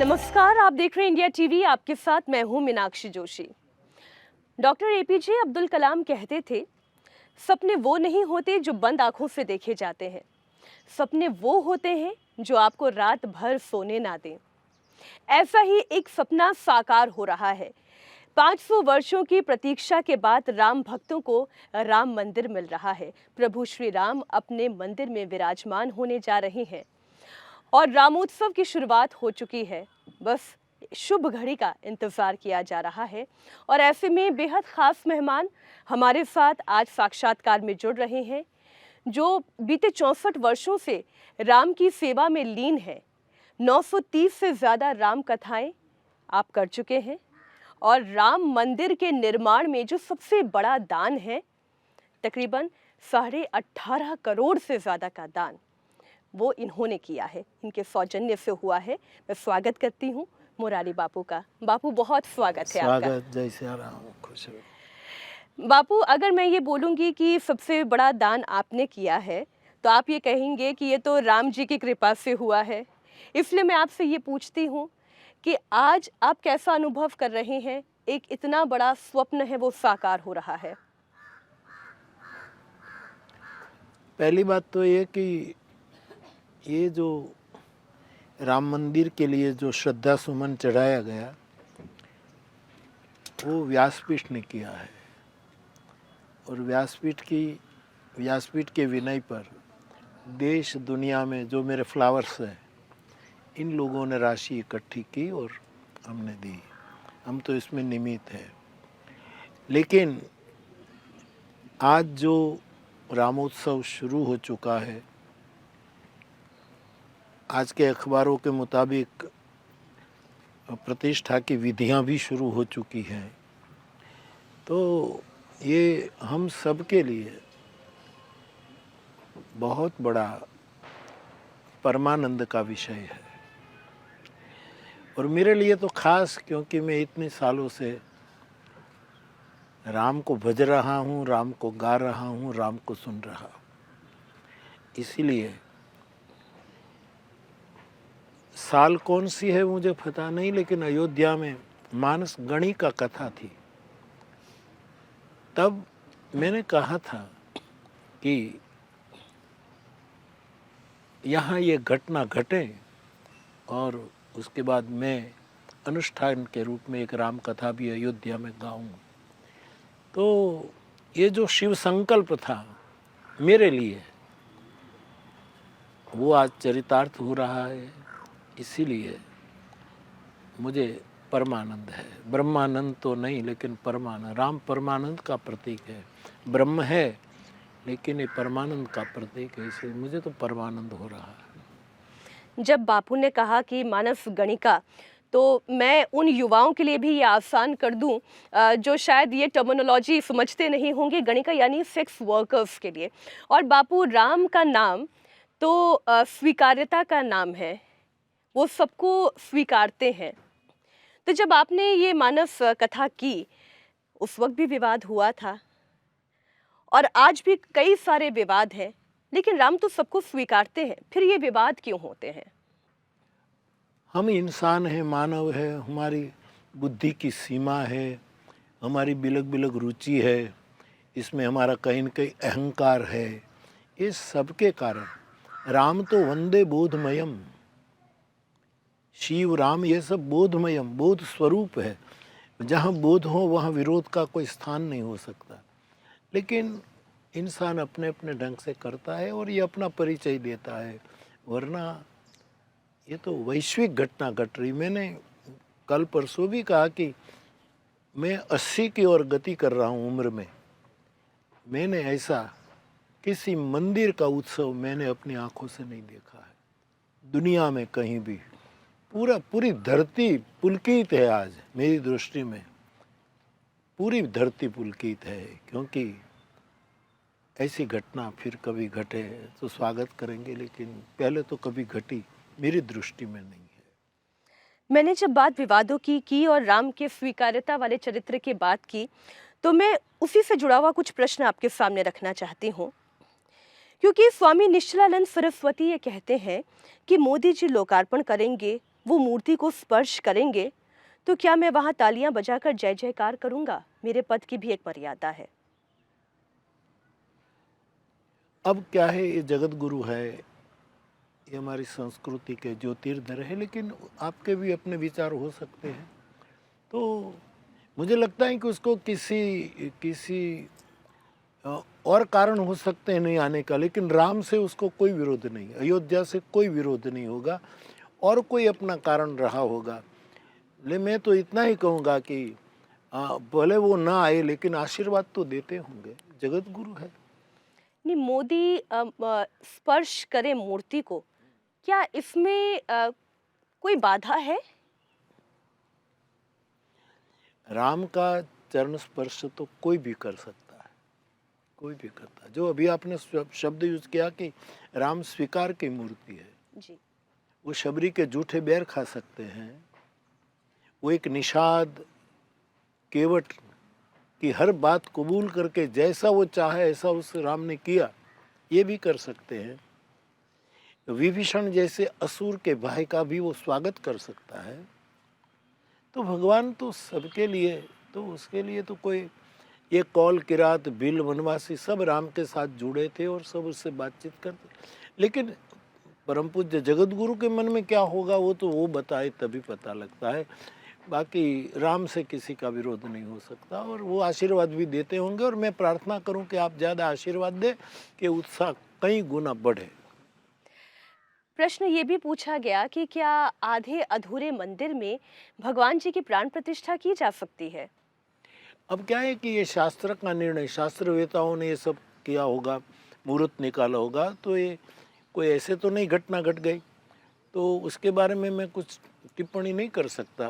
नमस्कार, आप देख रहे हैं इंडिया टीवी। आपके साथ मैं हूं मीनाक्षी जोशी। डॉक्टर एपीजे अब्दुल कलाम कहते थे, सपने वो नहीं होते जो बंद आंखों से देखे जाते हैं, सपने वो होते हैं जो आपको रात भर सोने ना दें। ऐसा ही एक सपना साकार हो रहा है। 500 वर्षों की प्रतीक्षा के बाद राम भक्तों को राम मंदिर मिल रहा है। प्रभु श्री राम अपने मंदिर में विराजमान होने जा रहे हैं और रामोत्सव की शुरुआत हो चुकी है। बस शुभ घड़ी का इंतजार किया जा रहा है और ऐसे में बेहद खास मेहमान हमारे साथ आज साक्षात्कार में जुड़ रहे हैं, जो बीते 64 वर्षों से राम की सेवा में लीन है। 930 से ज़्यादा राम कथाएं आप कर चुके हैं और राम मंदिर के निर्माण में जो सबसे बड़ा दान है, तकरीबन 18.5 करोड़ से ज़्यादा का दान, वो इन्होंने किया है, इनके सौजन्य से हुआ है। मैं स्वागत करती हूँ मुरारी बापू का। बापू, बहुत स्वागत है आपका। स्वागत, जय सिया राम, खुश रहो। बापू, अगर मैं ये बोलूँगी कि सबसे बड़ा दान आपने किया है, तो आप ये कहेंगे कि ये तो राम जी की कृपा से हुआ है। इसलिए मैं आपसे ये पूछती हूँ कि आज आप कैसा अनुभव कर रहे हैं? एक इतना बड़ा स्वप्न है वो साकार हो रहा है। पहली बात तो ये कि ये जो राम मंदिर के लिए जो श्रद्धा सुमन चढ़ाया गया, वो व्यासपीठ ने किया है और व्यासपीठ के विनय पर देश दुनिया में जो मेरे फ्लावर्स हैं, इन लोगों ने राशि इकट्ठी की और हमने दी। हम तो इसमें निमित्त हैं। लेकिन आज जो रामोत्सव शुरू हो चुका है, आज के अखबारों के मुताबिक प्रतिष्ठा की विधियां भी शुरू हो चुकी हैं, तो ये हम सब के लिए बहुत बड़ा परमानंद का विषय है और मेरे लिए तो खास, क्योंकि मैं इतने सालों से राम को भज रहा हूँ, राम को गा रहा हूँ, राम को सुन रहा हूँ। इसीलिए साल कौन सी है मुझे पता नहीं, लेकिन अयोध्या में मानस गणिका कथा थी। तब मैंने कहा था कि यहाँ ये घटना घटे और उसके बाद मैं अनुष्ठान के रूप में एक राम कथा भी अयोध्या में गाऊं। तो ये जो शिव संकल्प था मेरे लिए, वो आज चरितार्थ हो रहा है। इसीलिए मुझे परमानंद है। ब्रह्मानंद तो नहीं, लेकिन परमानंद। राम परमानंद का प्रतीक है। ब्रह्म है लेकिन ये परमानंद का प्रतीक है, इसलिए मुझे तो परमानंद हो रहा है। जब बापू ने कहा कि मानस गणिका, तो मैं उन युवाओं के लिए भी ये आसान कर दूं जो शायद ये टर्मिनोलॉजी समझते नहीं होंगे। गणिका यानी सेक्स वर्कर्स के लिए। और बापू, राम का नाम तो स्वीकार्यता का नाम है, वो सबको स्वीकारते हैं। तो जब आपने ये मानस कथा की, उस वक्त भी विवाद हुआ था और आज भी कई सारे विवाद हैं, लेकिन राम तो सबको स्वीकारते हैं, फिर ये विवाद क्यों होते हैं? हम इंसान हैं, मानव है, हमारी बुद्धि की सीमा है, हमारी बिलग बिलग रुचि है, इसमें हमारा कहीं न कहीं अहंकार है। ये सब के कारण राम तो वंदे बोधमयम, शिव राम ये सब बोधमयम, बोध स्वरूप है। जहाँ बोध हो वहाँ विरोध का कोई स्थान नहीं हो सकता। लेकिन इंसान अपने अपने ढंग से करता है और ये अपना परिचय देता है, वरना ये तो वैश्विक घटना घट रही। मैंने कल परसों भी कहा कि मैं 80 की ओर गति कर रहा हूँ उम्र में। मैंने ऐसा किसी मंदिर का उत्सव मैंने अपनी आंखों से नहीं देखा है दुनिया में कहीं भी। पूरी धरती पुलकित है आज मेरी दृष्टि में। पूरी धरती पुलकित है, क्योंकि ऐसी घटना फिर कभी घटे तो स्वागत करेंगे, लेकिन पहले तो कभी घटी मेरी दृष्टि में नहीं है। मैंने जब बात विवादों की और राम के स्वीकार्यता वाले चरित्र की बात की, तो मैं उसी से जुड़ा हुआ कुछ प्रश्न आपके सामने रखना चाहती हूँ। क्योंकि स्वामी निश्चलानंद सरस्वती ये कहते हैं कि मोदी जी लोकार्पण करेंगे वो मूर्ति को स्पर्श करेंगे तो क्या मैं वहां तालियां बजाकर जय जयकार करूंगा? मेरे पद की भी एक मर्यादा है। अब क्या है, ये जगत गुरु है, ये हमारी संस्कृति के ज्योतिर्धर है, लेकिन आपके भी अपने विचार हो सकते हैं। तो मुझे लगता है कि उसको किसी किसी और कारण हो सकते हैं नहीं आने का, लेकिन राम से उसको कोई विरोध नहीं, अयोध्या से कोई विरोध नहीं होगा, और कोई अपना कारण रहा होगा। ले मैं तो इतना ही कहूँगा कि भले वो ना आए लेकिन आशीर्वाद तो देते होंगे, जगत गुरु है। नहीं, मोदी स्पर्श करे मूर्ति को, क्या इसमें कोई बाधा है? राम का चरण स्पर्श तो कोई भी कर सकता है, कोई भी करता है। जो अभी आपने शब्द यूज किया कि राम स्वीकार की मूर्ति है, जी। वो शबरी के जूठे बैर खा सकते हैं, वो एक निषाद केवट की हर बात कबूल करके जैसा वो चाहे ऐसा उस राम ने किया, ये भी कर सकते हैं। विभीषण जैसे असुर के भाई का भी वो स्वागत कर सकता है। तो भगवान तो सबके लिए, तो उसके लिए तो कोई, ये कौल किरात भील वनवासी सब राम के साथ जुड़े थे और सब उससे बातचीत करते। लेकिन परम पूज्य जगत गुरु के मन में क्या होगा वो तो वो बताए तभी पता लगता है। बाकी राम से किसी का विरोध नहीं हो सकता, और वो आशीर्वाद भी देते होंगे, और मैं प्रार्थना करूं कि आप ज़्यादा आशीर्वाद दें कि उत्साह कई गुना बढ़े। प्रश्न ये भी पूछा गया कि क्या आधे अधूरे मंदिर में भगवान जी की प्राण प्रतिष्ठा की जा सकती है? अब क्या है कि ये शास्त्र का निर्णय, शास्त्रवेताओं ने ये सब किया होगा, मुहूर्त निकाला होगा, तो ये कोई ऐसे तो नहीं घटना घट गई, तो उसके बारे में मैं कुछ टिप्पणी नहीं कर सकता,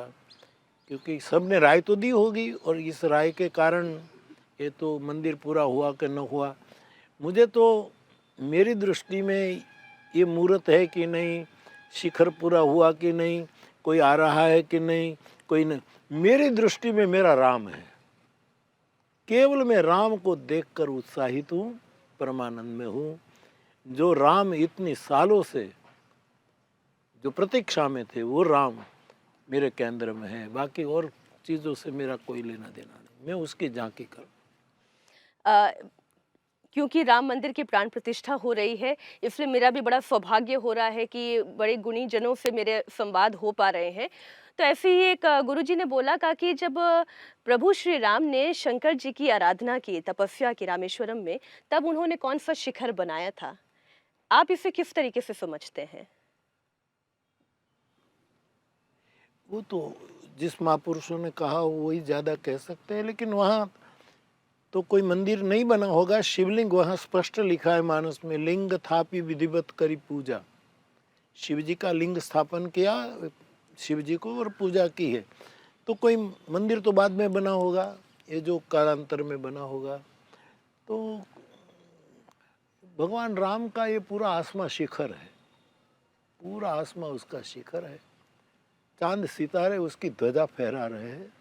क्योंकि सब ने राय तो दी होगी, और इस राय के कारण ये तो मंदिर पूरा हुआ कि न हुआ। मुझे तो, मेरी दृष्टि में ये मुहूर्त है कि नहीं, शिखर पूरा हुआ कि नहीं, कोई आ रहा है कि नहीं, कोई नहीं, मेरी दृष्टि में मेरा राम है। केवल मैं राम को देखकर उत्साहित हूँ, परमानंद में हूँ। जो राम इतनी सालों से जो प्रतीक्षा में थे, वो राम मेरे केंद्र में है। बाकी और चीज़ों से मेरा कोई लेना देना नहीं, मैं उसकी झांकी करूँ। अ, क्योंकि राम मंदिर की प्राण प्रतिष्ठा हो रही है, इसलिए मेरा भी बड़ा सौभाग्य हो रहा है कि बड़े गुणी जनों से मेरे संवाद हो पा रहे हैं। तो ऐसे ही एक गुरुजी ने बोला का कि जब प्रभु श्री राम ने शंकर जी की आराधना की, तपस्या की रामेश्वरम में, तब उन्होंने कौन सा शिखर बनाया था? आप इसे किस तरीके से समझते हैं? वो तो जिस महापुरुषों ने कहा वही ज़्यादा कह सकते हैं, लेकिन वहाँ तो कोई मंदिर नहीं बना होगा। शिवलिंग वहाँ स्पष्ट लिखा है मानस में, लिंग थापी विधिवत करी पूजा। शिव जी का लिंग स्थापन किया, शिव जी को, और पूजा की है। तो कोई मंदिर तो बाद में बना होगा, ये जो कालांतर में बना होगा। तो भगवान राम का ये पूरा आसमा शिखर है, पूरा आसमा उसका शिखर है, चांद सितारे उसकी ध्वजा फहरा रहे हैं,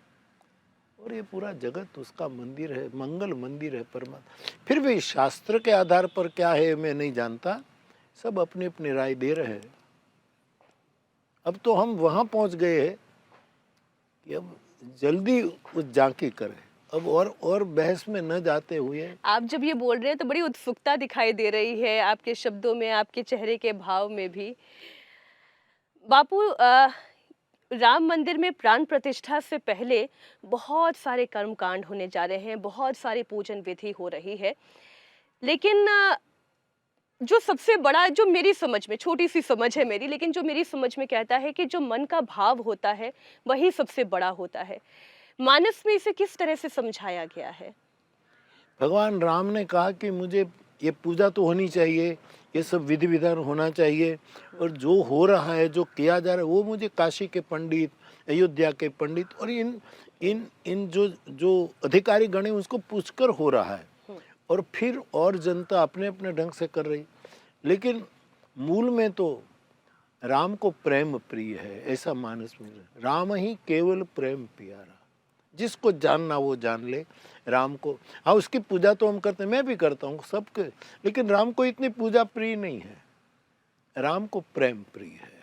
और ये पूरा जगत उसका मंदिर है, मंगल मंदिर है परमात्मा। फिर भी शास्त्र के आधार पर क्या है मैं नहीं जानता, सब अपनी अपनी राय दे रहे हैं। अब तो हम वहां पहुंच गए हैं कि अब जल्दी उस झांकी करें, अब और बहस में न जाते हुए। आप जब ये बोल रहे हैं तो बड़ी उत्सुकता दिखाई दे रही है आपके शब्दों में, आपके चेहरे के भाव में भी। बापू, राम मंदिर में प्राण प्रतिष्ठा से पहले बहुत सारे कर्मकांड होने जा रहे हैं, बहुत सारी पूजन विधि हो रही है, लेकिन जो सबसे बड़ा, जो मेरी समझ में, छोटी सी समझ है मेरी, लेकिन जो मेरी समझ में कहता है कि जो मन का भाव होता है वही सबसे बड़ा होता है। मानस में इसे किस तरह से समझाया गया है? भगवान राम ने कहा कि मुझे ये पूजा तो होनी चाहिए, ये सब विधि विधान होना चाहिए, और जो हो रहा है, जो किया जा रहा है, वो मुझे काशी के पंडित, अयोध्या के पंडित और इन इन इन जो जो अधिकारी गण हैं उसको पूछकर हो रहा है, और फिर और जनता अपने अपने ढंग से कर रही। लेकिन मूल में तो राम को प्रेम प्रिय है, ऐसा मानस में राम ही केवल प्रेम प्यारा, जिसको जानना वो जान ले राम को। हाँ, उसकी पूजा तो हम करते हैं, मैं भी करता हूँ सबके, लेकिन राम को इतनी पूजा प्रिय नहीं है, राम को प्रेम प्रिय है।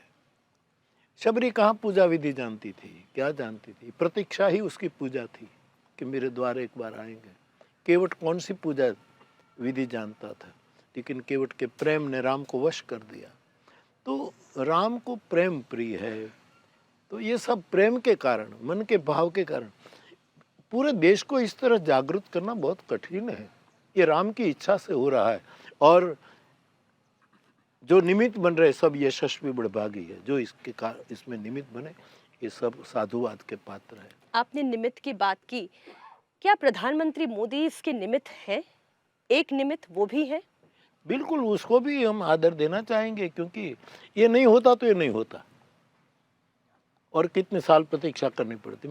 शबरी कहाँ पूजा विधि जानती थी, क्या जानती थी? प्रतीक्षा ही उसकी पूजा थी कि मेरे द्वार एक बार आएंगे। केवट कौन सी पूजा विधि जानता था, लेकिन केवट के प्रेम ने राम को वश कर दिया। तो राम को प्रेम प्रिय है, तो ये सब प्रेम के कारण, मन के भाव के कारण पूरे देश को इस तरह जागृत करना बहुत कठिन है। ये राम की इच्छा से हो रहा है, और जो निमित्त बन रहे सब यशस्वी बड़भागी है। जो इसमें निमित्त बने ये सब साधुवाद के पात्र है। आपने निमित्त की बात की, क्या प्रधानमंत्री मोदी इसके निमित्त हैं? एक निमित्त वो भी है। बिल्कुल, उसको भी हम आदर देना चाहेंगे, क्योंकि ये नहीं होता तो ये नहीं होता, और कितने साल प्रतीक्षा करनी पड़ती।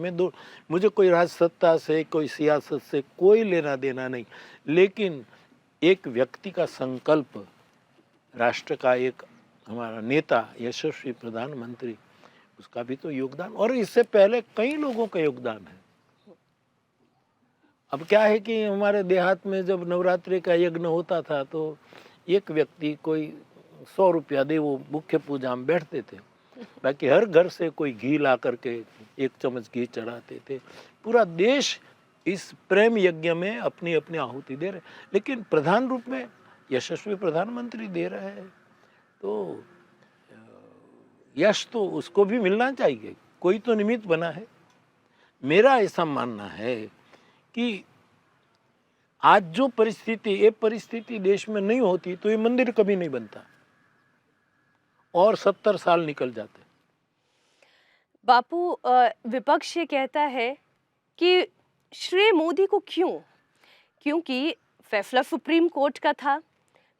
मुझे कोई राजसत्ता से, कोई सियासत से कोई लेना देना नहीं, लेकिन एक व्यक्ति का संकल्प, राष्ट्र का एक हमारा नेता, यशस्वी प्रधानमंत्री, उसका भी तो योगदान, और इससे पहले कई लोगों का योगदान है। अब क्या है कि हमारे देहात में जब नवरात्रि का यज्ञ होता था तो एक व्यक्ति कोई 100 रुपया दे, वो मुख्य पूजा में बैठते थे। बाकी हर घर से कोई घी ला करके 1 चम्मच घी चढ़ाते थे। पूरा देश इस प्रेम यज्ञ में अपनी अपनी आहुति दे रहे, लेकिन प्रधान रूप में यशस्वी प्रधानमंत्री दे रहे हैं, तो यश तो उसको भी मिलना चाहिए। कोई तो निमित्त बना है। मेरा ऐसा मानना है कि आज जो परिस्थिति, ये परिस्थिति देश में नहीं होती तो ये मंदिर कभी नहीं बनता, और 70 साल निकल जाते। बापू, विपक्ष ये कहता है कि श्रेय मोदी को क्यों? क्योंकि फैसला सुप्रीम कोर्ट का था,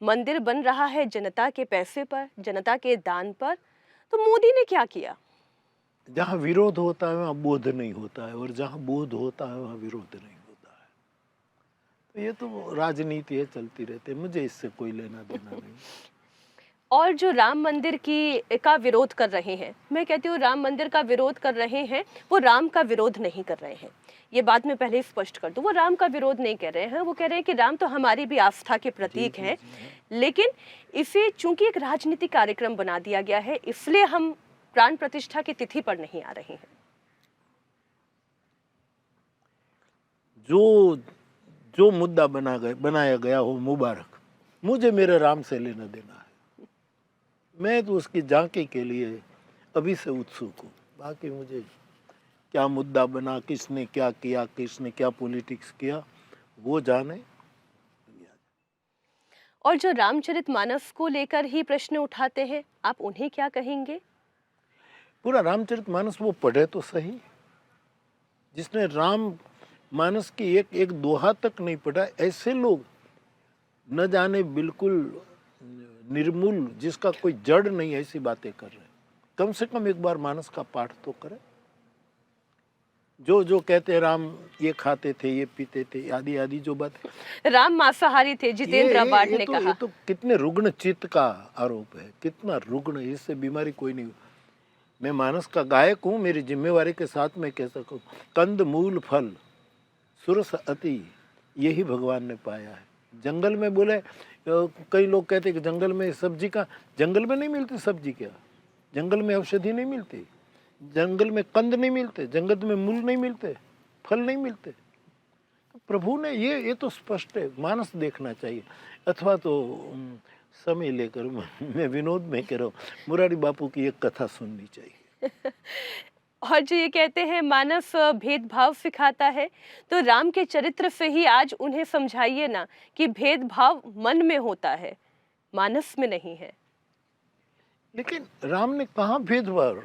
मंदिर बन रहा है जनता के पैसे पर, जनता के दान पर, तो मोदी ने क्या किया? जहाँ विरोध होता है वहाँ बोध नहीं होता है, और जहाँ बोध होता है वहाँ विरोध नहीं होता है। तो ये तो राजनीति है, चलती रहती है, मुझे इससे कोई लेना देना नहीं। और जो राम मंदिर का विरोध कर रहे हैं, मैं कहती हूँ राम मंदिर का विरोध कर रहे हैं, वो राम का विरोध नहीं कर रहे हैं। ये बात मैं पहले ही स्पष्ट कर दूं, वो राम का विरोध नहीं कर रहे हैं। वो कह रहे हैं कि राम तो हमारी भी आस्था के प्रतीक हैं, लेकिन इसे चूंकि एक राजनीतिक कार्यक्रम बना दिया गया है, इसलिए हम प्राण प्रतिष्ठा की तिथि पर नहीं आ रहे हैं। जो मुद्दा बनाया गया हो मुबारक, मुझे मेरे राम से लेना देना है। मैं तो उसकी झांकी के लिए अभी से उत्सुक हूँ। बाकी मुझे क्या मुद्दा बना, किसने क्या किया, किसने क्या पॉलिटिक्स किया, वो जाने। और जो रामचरितमानस को लेकर ही प्रश्न उठाते हैं, आप उन्हें क्या कहेंगे? पूरा रामचरितमानस वो पढ़े तो सही। जिसने राम मानस की एक दोहा तक नहीं पढ़ा, ऐसे लोग न जाने बिल्कुल निर्मूल, जिसका कोई जड़ नहीं, ऐसी बातें कर रहे हैं। कम से कम एक बार मानस का पाठ तो करें। जो कहते हैं राम ये खाते थे, ये पीते थे, आदि आदि जो बात, राम मांसाहारी थे, जितेंद्र अबाड ने कहा। ये तो कितने रुग्ण चित्त का आरोप है, कितना रुग्ण। इससे बीमारी कोई नहीं। मैं मानस का गायक हूँ, मेरी जिम्मेवारी के साथ मैं कह सकूँ, कंद मूल फल सुरस अति, यही भगवान ने पाया है। जंगल में बोले, कई लोग कहते हैं कि जंगल में सब्जी का, जंगल में नहीं मिलती सब्जी, क्या जंगल में औषधि नहीं मिलती, जंगल में कंद नहीं मिलते, जंगल में मूल नहीं मिलते, फल नहीं मिलते। तो प्रभु ने ये तो स्पष्ट है। मानस देखना चाहिए, अथवा तो समय लेकर मैं विनोद में कह रहा हूँ, मुरारी बापू की एक कथा सुननी चाहिए। और जो ये कहते हैं मानस भेदभाव सिखाता है, तो राम के चरित्र से ही आज उन्हें समझाइए ना कि भेदभाव मन में होता है, मानस में नहीं है। लेकिन राम ने कहाँ भेदभाव,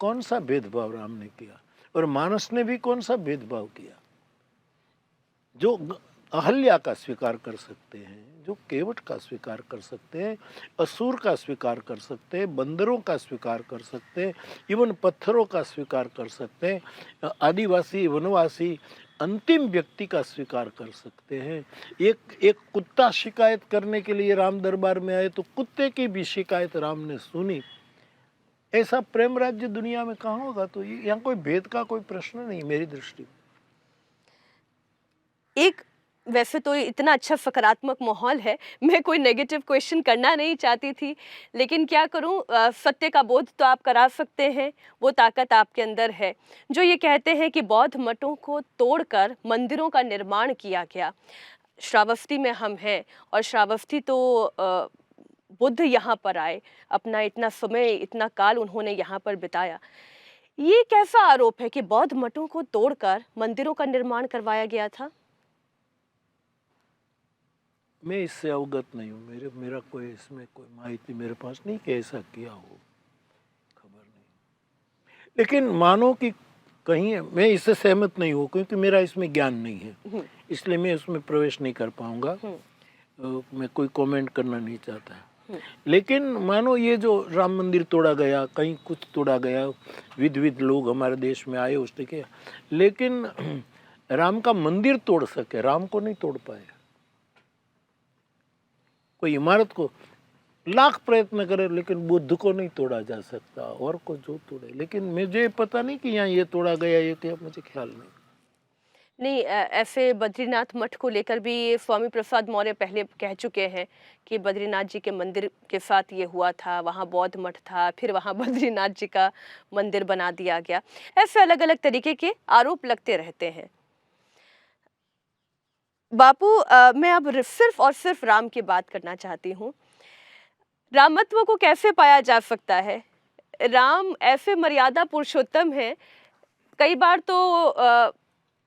कौन सा भेदभाव राम ने किया, और मानस ने भी कौन सा भेदभाव किया? जो अहल्या का स्वीकार कर सकते हैं, जो केवट का स्वीकार कर सकते हैं, असुर का स्वीकार कर सकते हैं, बंदरों का स्वीकार कर सकते हैं, इवन पत्थरों का स्वीकार कर सकते हैं, आदिवासी वनवासी अंतिम व्यक्ति का स्वीकार कर सकते हैं। एक कुत्ता शिकायत करने के लिए राम दरबार में आए तो कुत्ते की भी शिकायत राम ने सुनी। ऐसा प्रेम राज्य दुनिया में कहाँ होगा? तो यहाँ कोई भेद का कोई प्रश्न नहीं मेरी दृष्टि में। एक वैसे तो इतना अच्छा सकारात्मक माहौल है, मैं कोई नेगेटिव क्वेश्चन करना नहीं चाहती थी, लेकिन क्या करूँ, सत्य का बोध तो आप करा सकते हैं, वो ताकत आपके अंदर है। जो ये कहते हैं कि बौद्ध मठों को तोड़कर मंदिरों का निर्माण किया गया। श्रावस्ती में हम हैं और श्रावस्ती तो बुद्ध यहाँ पर आए, अपना इतना समय, इतना काल उन्होंने यहाँ पर बिताया। ये कैसा आरोप है कि बौद्ध मठों को तोड़कर मंदिरों का निर्माण करवाया गया था? मैं इससे अवगत नहीं हूँ, मेरा कोई इसमें कोई माहिती मेरे पास नहीं कि ऐसा किया हो, खबर नहीं। लेकिन मानो कि कहीं मैं इससे सहमत नहीं हूँ क्योंकि मेरा इसमें ज्ञान नहीं है, इसलिए मैं उसमें प्रवेश नहीं कर पाऊंगा। मैं कोई कमेंट करना नहीं चाहता। लेकिन मानो ये जो राम मंदिर तोड़ा गया, कहीं कुछ तोड़ा गया, विध विध लोग हमारे देश में आए उसने किया, लेकिन राम का मंदिर तोड़ सके, राम को नहीं तोड़ पाए। कोई इमारत को लाख प्रयत्न करे लेकिन बुद्ध को नहीं तोड़ा जा सकता, और को जो तोड़े। लेकिन मुझे पता नहीं कि यहाँ ये तोड़ा गया, ये क्या, मुझे ख्याल नहीं। नहीं, ऐसे बद्रीनाथ मठ को लेकर भी स्वामी प्रसाद मौर्य पहले कह चुके हैं कि बद्रीनाथ जी के मंदिर के साथ ये हुआ था, वहाँ बौद्ध मठ था, फिर वहाँ बद्रीनाथ जी का मंदिर बना दिया गया। ऐसे अलग अलग तरीके के आरोप लगते रहते हैं। बापू, मैं अब सिर्फ और सिर्फ राम की बात करना चाहती हूँ। रामत्व को कैसे पाया जा सकता है? राम ऐसे मर्यादा पुरुषोत्तम हैं, कई बार तो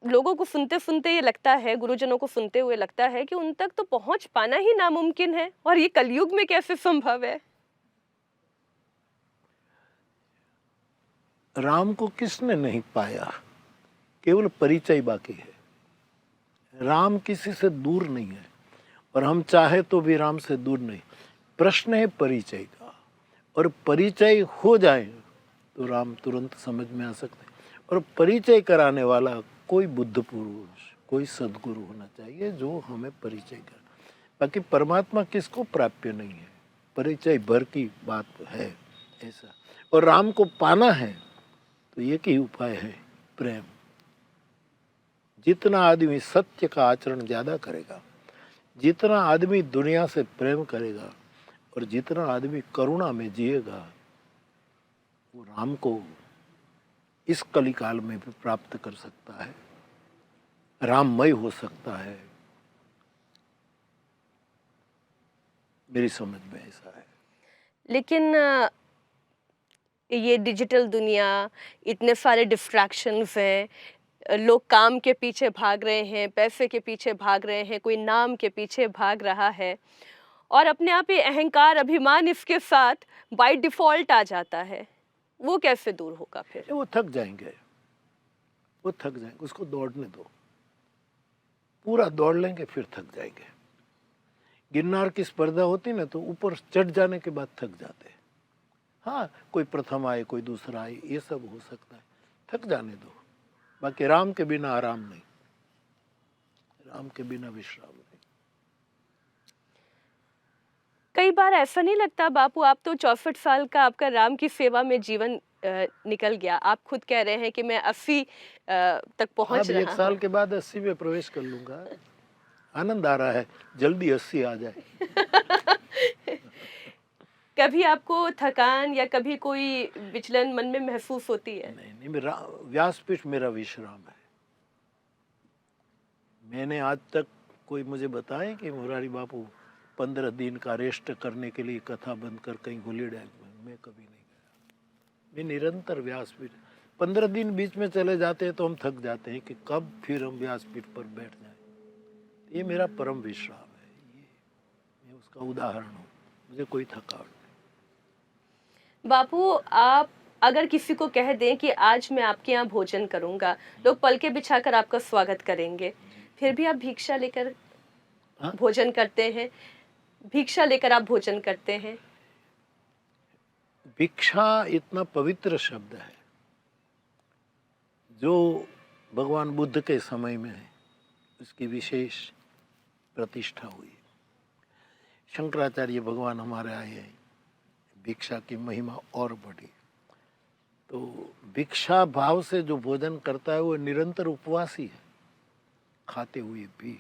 लोगों को सुनते सुनते ये लगता है, गुरुजनों को सुनते हुए लगता है कि उन तक तो पहुंच पाना ही नामुमकिन है, और ये कलयुग में कैसे संभव है? राम को किसने नहीं पाया, केवल परिचय बाकी है। राम किसी से दूर नहीं है और हम चाहे तो भी राम से दूर नहीं। प्रश्न है परिचय का, और परिचय हो जाए तो राम तुरंत समझ में आ सकते हैं। और परिचय कराने वाला कोई बुद्ध पुरुष, कोई सदगुरु होना चाहिए जो हमें परिचय करे। बाकी परमात्मा किसको प्राप्य नहीं है, परिचय भर की बात है ऐसा। और राम को पाना है तो एक ही उपाय है, प्रेम। जितना आदमी सत्य का आचरण ज्यादा करेगा, जितना आदमी दुनिया से प्रेम करेगा और जितना आदमी करुणा में जिएगा, वो राम को इस कलिकाल में भी प्राप्त कर सकता है, राममय हो सकता है। मेरी समझ में ऐसा है। लेकिन ये डिजिटल दुनिया, इतने सारे डिस्ट्रैक्शंस हैं, लोग काम के पीछे भाग रहे हैं, पैसे के पीछे भाग रहे हैं, कोई नाम के पीछे भाग रहा है, और अपने आप ही अहंकार, अभिमान इसके साथ बाय डिफॉल्ट आ जाता है। वो कैसे दूर होगा फिर? वो थक जाएंगे, वो थक जाएंगे, उसको दौड़ने दो, पूरा दौड़ लेंगे फिर थक जाएंगे। गिरनार की स्पर्धा होती ना तो ऊपर चढ़ जाने के बाद थक जाते हैं। हाँ, कोई प्रथम आए, कोई दूसरा आए, ये सब हो सकता है, थक जाने दो। बाकी राम के बिना आराम नहीं, राम के बिना विश्राम नहीं। कई बार ऐसा नहीं लगता बापू, आप तो 64 साल का आपका राम की सेवा में जीवन निकल गया, आप खुद कह रहे हैं कि मैं 80 तक पहुंच अब एक रहा साल हूं। के बाद 80 में प्रवेश कर लूंगा। आनंद आ रहा है, जल्दी 80 आ जाए। कभी आपको थकान या कभी कोई विचलन मन में महसूस होती है? नहीं नहीं, मेरा व्यासपीठ मेरा विश्राम है। मैंने आज तक कोई मुझे बताए कि मुरारी बापू 15 दिन का रेस्ट करने के लिए कथा बंद कर कहीं गुली डैम में, मैं कभी नहीं गया। मैं निरंतर व्यासपीठ, 15 दिन बीच में चले जाते हैं तो हम थक जाते हैं कि कब फिर हम व्यासपीठ पर बैठ जाएं। ये मेरा परम विश्राम है, ये मैं उसका उदाहरण हूँ, मुझे कोई थकावट नहीं। बापू, आप अगर किसी को कह दें कि आज मैं आपके यहाँ भोजन करूंगा, लोग पलके बिछाकर आपका स्वागत करेंगे, फिर भी आप भिक्षा लेकर हाँ? भोजन करते हैं? भिक्षा लेकर आप भोजन करते हैं? भिक्षा इतना पवित्र शब्द है जो भगवान बुद्ध के समय में है, उसकी विशेष प्रतिष्ठा हुई। शंकराचार्य भगवान हमारे आए हैं, भिक्षा की महिमा और बढ़ी। तो भिक्षा भाव से जो भोजन करता है वो निरंतर उपवासी है, खाते हुए भी।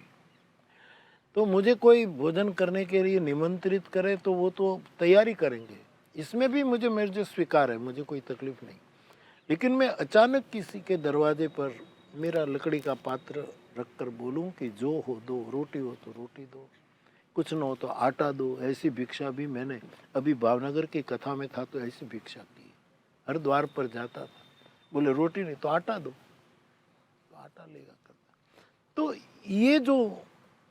तो मुझे कोई भोजन करने के लिए निमंत्रित करे तो वो तो तैयारी करेंगे, इसमें भी मुझे स्वीकार है, मुझे कोई तकलीफ नहीं। लेकिन मैं अचानक किसी के दरवाजे पर मेरा लकड़ी का पात्र रखकर बोलूं कि जो हो दो, रोटी हो तो रोटी दो, कुछ न हो तो आटा दो, ऐसी भिक्षा भी मैंने अभी भावनगर की कथा में था तो ऐसी भिक्षा की। हर द्वार पर जाता था, बोले रोटी नहीं तो आटा दो, तो आटा लेगा करता। तो ये जो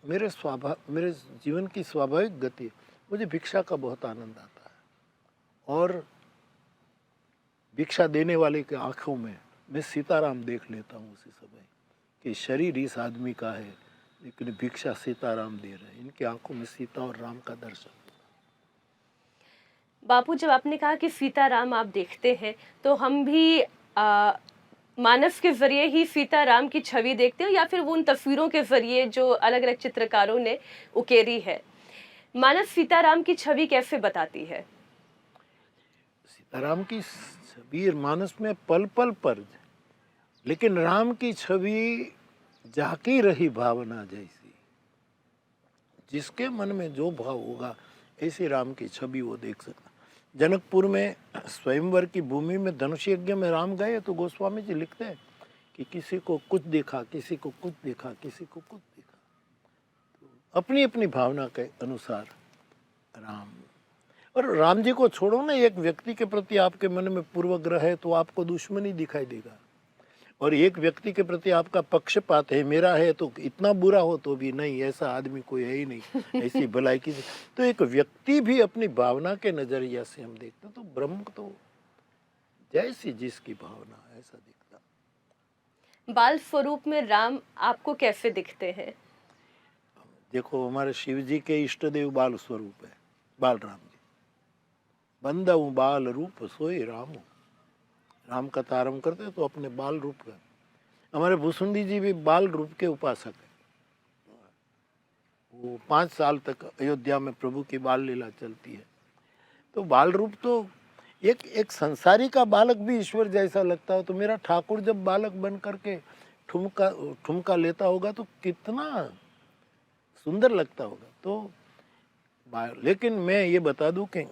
मेरे जीवन की स्वाभाविक गति है, मुझे भिक्षा का बहुत आनंद आता है। और भिक्षा देने वाले के आंखों में मैं सीताराम देख लेता हूँ उसी समय कि शरीर इस आदमी का है लेकिन भिक्षा सीताराम दे रहे हैं। इनकी आंखों में सीता और राम का दर्शन। बापू, जब आपने कहा कि सीताराम आप देखते हैं, तो हम भी मानस के जरिए ही सीताराम की छवि देखते हैं, या फिर वो उन तस्वीरों के जरिए जो अलग अलग चित्रकारों ने उकेरी है? मानस सीताराम की छवि कैसे बताती है? सीताराम की छवि मानस में पल पल पर, लेकिन राम की छवि जाकी रही भावना जैसी। जिसके मन में जो भाव होगा ऐसी राम की छवि वो देख सकता। जनकपुर में स्वयंवर की भूमि में धनुष यज्ञ में राम गए तो गोस्वामी जी लिखते हैं कि किसी को कुछ देखा, किसी को कुछ देखा, किसी को कुछ देखा। तो अपनी अपनी भावना के अनुसार राम। और राम जी को छोड़ो ना, एक व्यक्ति के प्रति आपके मन में पूर्वग्रह है तो आपको दुश्मनी दिखाई देगा, और एक व्यक्ति के प्रति आपका पक्षपात है, मेरा है तो इतना बुरा हो तो भी नहीं, ऐसा आदमी कोई है ही नहीं, ऐसी भलाई की। तो एक व्यक्ति भी अपनी भावना के नजरिया से हम देखते हैं, तो ब्रह्म तो जैसी जिसकी भावना ऐसा दिखता। बाल स्वरूप में राम आपको कैसे दिखते हैं? देखो, हमारे शिव जी के इष्ट देव बाल स्वरूप है, बाल राम जी। बंदऊ बाल रूप सोई राम। राम कथा आरंभ करते तो अपने बाल रूप का। हमारे भूसुंडी जी भी बाल रूप के उपासक है। वो 5 साल तक अयोध्या में प्रभु की बाल लीला चलती है। तो बाल रूप तो एक संसारी का बालक भी ईश्वर जैसा लगता है। तो मेरा ठाकुर जब बालक बन करके ठुमका लेता होगा तो कितना सुंदर लगता होगा। तो लेकिन मैं ये बता दूं कि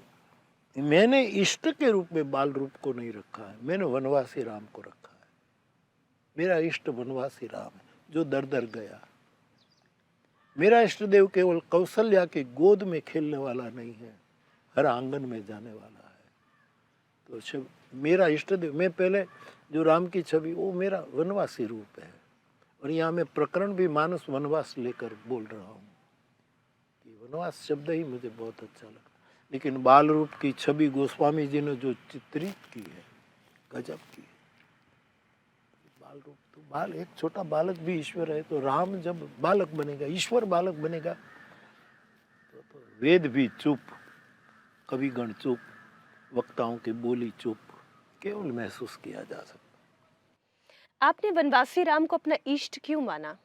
मैंने इष्ट के रूप में बाल रूप को नहीं रखा है, मैंने वनवासी राम को रखा है। मेरा इष्ट वनवासी राम है जो दर दर गया। मेरा इष्ट देव केवल कौशल्या की गोद में खेलने वाला नहीं है, हर आंगन में जाने वाला है। तो मेरा इष्ट देव, मैं पहले जो राम की छवि, वो मेरा वनवासी रूप है। और यहाँ मैं प्रकरण भी मानस वनवास लेकर बोल रहा हूँ कि वनवास शब्द ही मुझे बहुत अच्छा लगता। लेकिन बाल रूप की छवि गोस्वामी जी ने जो चित्रित की है, गजब की है। बाल रूप तो एक छोटा बालक भी ईश्वर है। तो राम जब बालक बनेगा, ईश्वर बालक बनेगा, तो वेद भी चुप, कविगण चुप, वक्ताओं की बोली चुप, केवल महसूस किया जा सकता। आपने वनवासी राम को अपना इष्ट क्यों माना?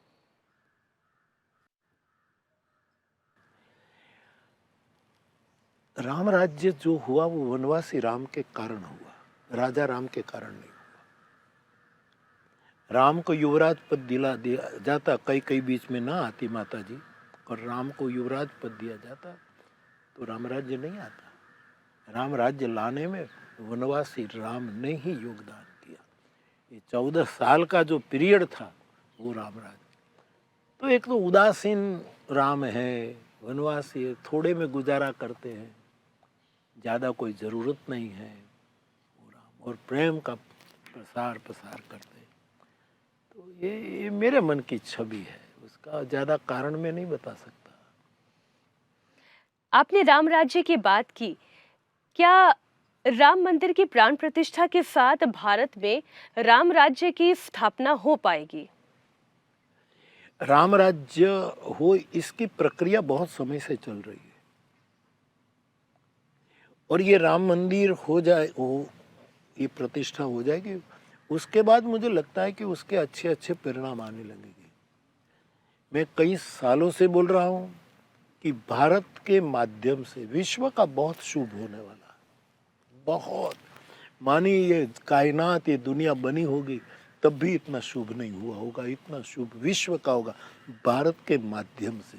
राम राज्य जो हुआ वो वनवासी राम के कारण हुआ, राजा राम के कारण नहीं हुआ। राम को युवराज पद दिया जाता, कई बीच में ना आती माता जी, और राम को युवराज पद दिया जाता तो राम राज्य नहीं आता। राम राज्य लाने में वनवासी राम ने ही योगदान किया। ये 14 साल का जो पीरियड था वो राम राज्य। तो एक तो उदासीन राम है, वनवासी है, थोड़े में गुजारा करते हैं, ज़्यादा कोई ज़रूरत नहीं है वो राम, और प्रेम का प्रसार करते हैं। तो ये मेरे मन की छवि है, उसका ज़्यादा कारण मैं नहीं बता सकता। आपने राम राज्य की बात की, क्या राम मंदिर की प्राण प्रतिष्ठा के साथ भारत में राम राज्य की स्थापना हो पाएगी? राम राज्य हो, इसकी प्रक्रिया बहुत समय से चल रही है। और ये राम मंदिर हो जाए, ये प्रतिष्ठा हो जाएगी, उसके बाद मुझे लगता है कि उसके अच्छे अच्छे परिणाम आने लगेंगे। मैं कई सालों से बोल रहा हूँ कि भारत के माध्यम से विश्व का बहुत शुभ होने वाला है। बहुत, मानी ये कायनात, ये दुनिया बनी होगी तब भी इतना शुभ नहीं हुआ होगा, इतना शुभ विश्व का होगा भारत के माध्यम से।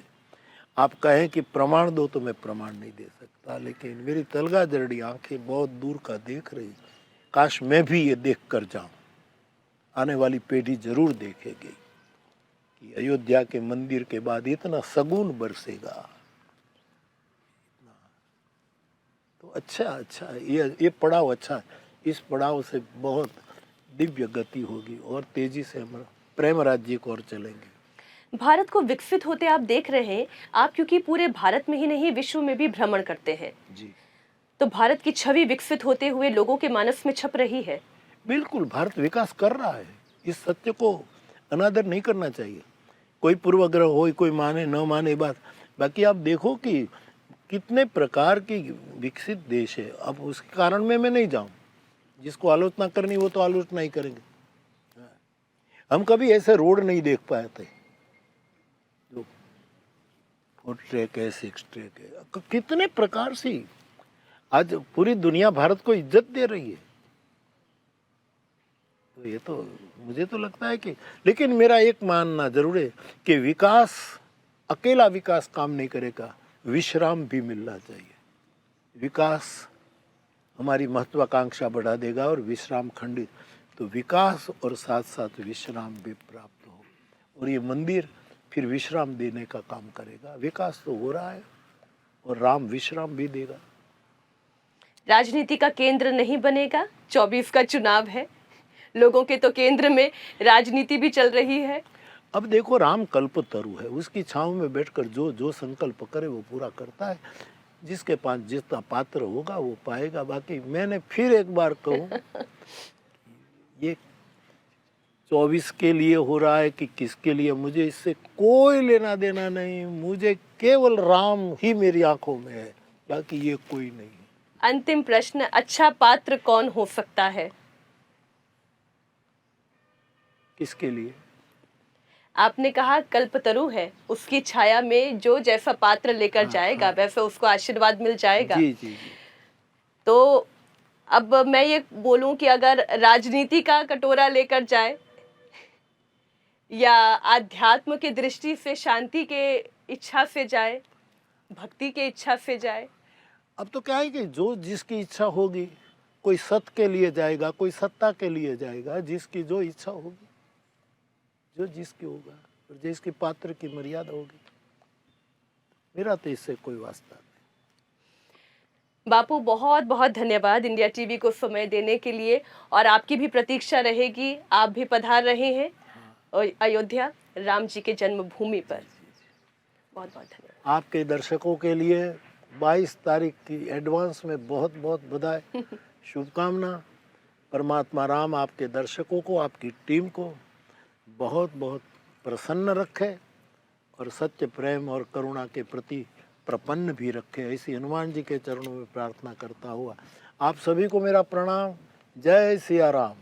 आप कहें कि प्रमाण दो तो मैं प्रमाण नहीं दे सकता, लेकिन मेरी तलगा जरड़ी आंखें बहुत दूर का देख रही। काश मैं भी ये देख कर जाऊं, आने वाली पीढ़ी जरूर देखेगी कि अयोध्या के मंदिर के बाद इतना सगुन बरसेगा। तो अच्छा ये पड़ाव अच्छा है। इस पड़ाव से बहुत दिव्य गति होगी और तेजी से हम प्रेम राज्य की ओर चलेंगे। भारत को विकसित होते आप देख रहे हैं, आप क्योंकि पूरे भारत में ही नहीं विश्व में भी भ्रमण करते हैं, जी तो भारत की छवि विकसित होते हुए लोगों के मानस में छप रही है। बिल्कुल, भारत विकास कर रहा है। इस सत्य को अनादर नहीं करना चाहिए। कोई पूर्वाग्रह हो, कोई माने न माने बात, बाकी आप देखो कि कितने प्रकार की विकसित देश है। अब उसके कारण में मैं नहीं जाऊं, जिसको आलोचना करनी वो तो आलोचना ही करेंगे। हम कभी ऐसे रोड नहीं देख पाए थे जो 4 ट्रैक है, 6 ट्रैक है, कितने प्रकार से आज पूरी दुनिया भारत को इज्जत दे रही है। तो ये तो मुझे तो लगता है कि, लेकिन मेरा एक मानना जरूर है कि विकास, अकेला विकास काम नहीं करेगा, विश्राम भी मिलना चाहिए। विकास हमारी महत्वाकांक्षा बढ़ा देगा और विश्राम खंडित, तो विकास और साथ साथ विश्राम भी प्राप्त हो, और ये मंदिर फिर विश्राम देने का काम करेगा। विकास तो हो रहा है और राम विश्राम भी देगा। राजनीति का केंद्र नहीं बनेगा, 24 का चुनाव है, लोगों के तो केंद्र में राजनीति भी चल रही है। अब देखो, राम कल्पतरु है, उसकी छांव में बैठकर जो जो संकल्प करे वो पूरा करता है। जिसके पास जितना पात्र होगा वो पाएगा। बाकी मैंने फिर एक बार कहूँ, ये 24 के लिए हो रहा है कि किसके लिए, मुझे इससे कोई लेना देना नहीं। मुझे केवल राम ही मेरी आंखों में है, बाकी ये कोई नहीं है। अंतिम प्रश्न, अच्छा पात्र कौन हो सकता है? किसके लिए? आपने कहा कल्पतरु है, उसकी छाया में जो जैसा पात्र लेकर जाएगा वैसा उसको आशीर्वाद मिल जाएगा। जी जी जी। तो अब मैं ये बोलूं कि अगर राजनीति का कटोरा लेकर जाए या आध्यात्म की दृष्टि से शांति के इच्छा से जाए, भक्ति के इच्छा से जाए, अब तो क्या है कि जो जिसकी इच्छा होगी, कोई सत के लिए जाएगा, कोई सत्ता के लिए जाएगा, जिसकी जो इच्छा होगी, जो जिसकी होगा, और जिसकी पात्र की मर्यादा होगी। मेरा तो इससे कोई वास्ता नहीं। बापू बहुत बहुत धन्यवाद इंडिया टीवी को समय देने के लिए, और आपकी भी प्रतीक्षा रहेगी। आप भी पधार रहे हैं और अयोध्या राम जी के जन्मभूमि पर। बहुत बहुत धन्यवाद। आपके दर्शकों के लिए 22 तारीख की एडवांस में बहुत बहुत बधाई, शुभकामना। परमात्मा राम आपके दर्शकों को, आपकी टीम को बहुत बहुत प्रसन्न रखे और सत्य, प्रेम और करुणा के प्रति प्रपन्न भी रखे, ऐसी हनुमान जी के चरणों में प्रार्थना करता हुआ आप सभी को मेरा प्रणाम। जय सिया राम।